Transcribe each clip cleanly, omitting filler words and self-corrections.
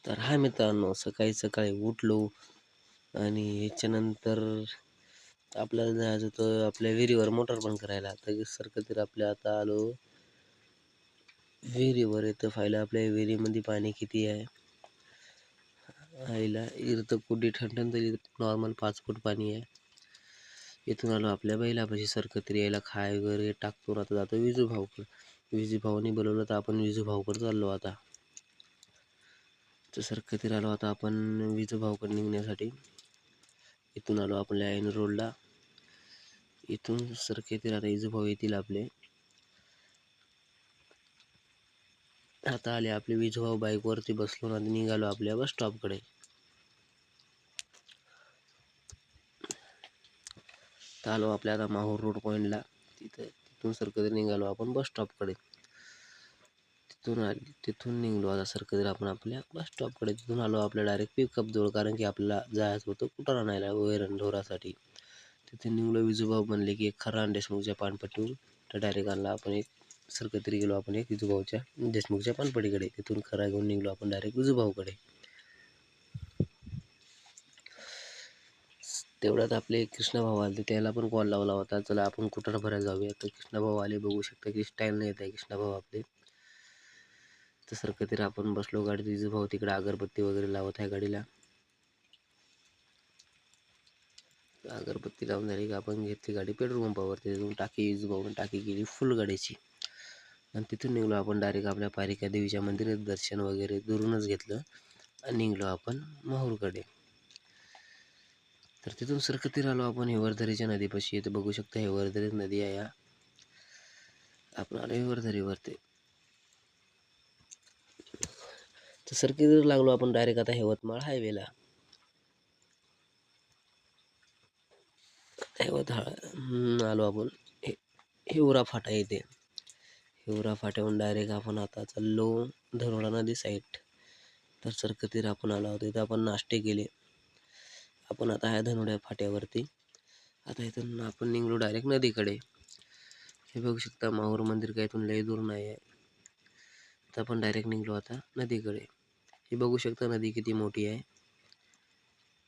तर हा मित्रांनो, सकाळी सकाळी उठलो आणि ह्याच्यानंतर आपल्याला जायचं होतं आपल्या विहिरीवर मोटर बंद करायला. तर सरकत आपल्या आता आलो विहिरीवर. येतं पाहिलं आपल्या विहिरीमध्ये पाणी किती आहे. आईला इथं कुठे ठणठण तरी नॉर्मल 5 फूट पाणी आहे. इथून आलो आपल्या बैलापाशी. सरकत यायला खाय वगैरे टाकतो. आता जातो विजू भाऊकडं. विजू भाऊनी बोलवलं तर आपण विजू भाऊकडं चाललो आता. तर सरकत आलो आता आपण विजू भाऊकडे निघण्यासाठी. इथून आलो आपल्या ऐन रोडला. इथून सरकत आता विजू भाऊ येतील आपले. आता आले आपले विजू भाऊ. बाईकवरती बसलो आणि निघालो आपल्या बस स्टॉपकडे. तर आलो आपल्या आता माहूर रोड पॉईंटला. तिथून सरकत निघालो आपण बस स्टॉपकडे. तिथून निघलो आता सरकत आपण आपल्या बस स्टॉपकडे. तिथून आलो आपल्या डायरेक्ट पिकअप जवळ, कारण की आपल्याला जायचं होतं कुटार आणायला वैरण ढोरासाठी. तिथे निघलो. विजूभाऊ म्हणले की एक खरा देशमुखच्या पानपट्टीहून. तर डायरेक्ट आणला आपण एक. सरकत गेलो आपण एक विजूभाऊच्या देशमुखच्या पानपट्टीकडे. तिथून खरा घेऊन निघलो आपण डायरेक्ट विजूभाऊकडे. तेवढ्यात आपले कृष्णाभाऊ आले. त्याला पण कॉल लावला होता, चला आपण कुटार भरायला जाऊया. तर कृष्णाभाऊ आले. बघू शकता की स्टाईलने येत आहे कृष्णाभाऊ आपले. तर सरकत आपण बसलो गाडीत. विजूभाऊ तिकडे अगरबत्ती वगैरे लावत आहे गाडीला. अगरबत्ती लावून झाली की आपण घेतली गाडी पेट्रोल पंपावर. तिथून टाकी विजूभाऊने टाकी केली फुल गाडीची. आणि तिथून निघलो आपण डायरेक्ट आपल्या पारिका देवीच्या मंदिरात. दर्शन वगैरे दुरूनच घेतलं आणि निघलो आपण माहूरकडे. तर तिथून सरकत आलो आपण हिवरदरीच्या नदीपाशी. इथे बघू शकता हिवरदरी नदी आहे. आपण आलो हिवरदरीवरती. तर सरकत लागलो आपण डायरेक्ट आता यवतमाळ हायवेला. आलो आपण हिवरा फाटा येते. हिवरा फाट्याहून डायरेक्ट आपण आता चाललो धरोडा नदी साईड. तर सरकत आपण आलो होतो. इथं आपण नाश्ते केले. आपण आता आहे धनोड्या फाट्यावरती. आता इथून आपण निघलो डायरेक्ट नदीकडे. हे बघू शकता माहूर मंदिर काय इथून लय दूर नाही आहे. तर आपण डायरेक्ट निघलो आता नदीकडे. हे बघू शकता नदी किती मोठी आहे.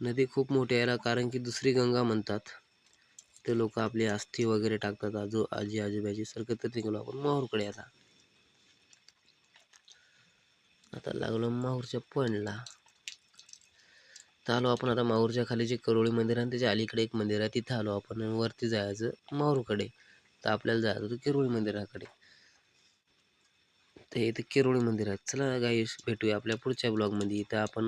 नदी खूप मोठी आहे, कारण की दुसरी गंगा म्हणतात. ते लोक आपली अस्थी वगैरे टाकतात. आजी आजोबाची. सरकत निघलो आपण माहूरकडे आता. आता लागलो माहूरच्या पॉईंटला. तर आलो आपण आता माहूरच्या खाली जे करोळी मंदिर आहे त्याच्या अलीकडे एक मंदिर आहे. तिथं आलो आपण. वरती जायचं माहूरकडे. तर आपल्याला जायचं होतं किरोळी मंदिराकडे. तर इथे किरोळी मंदिर आहे. चला गाईस भेटूया आपल्या पुढच्या ब्लॉगमध्ये. इथं आपण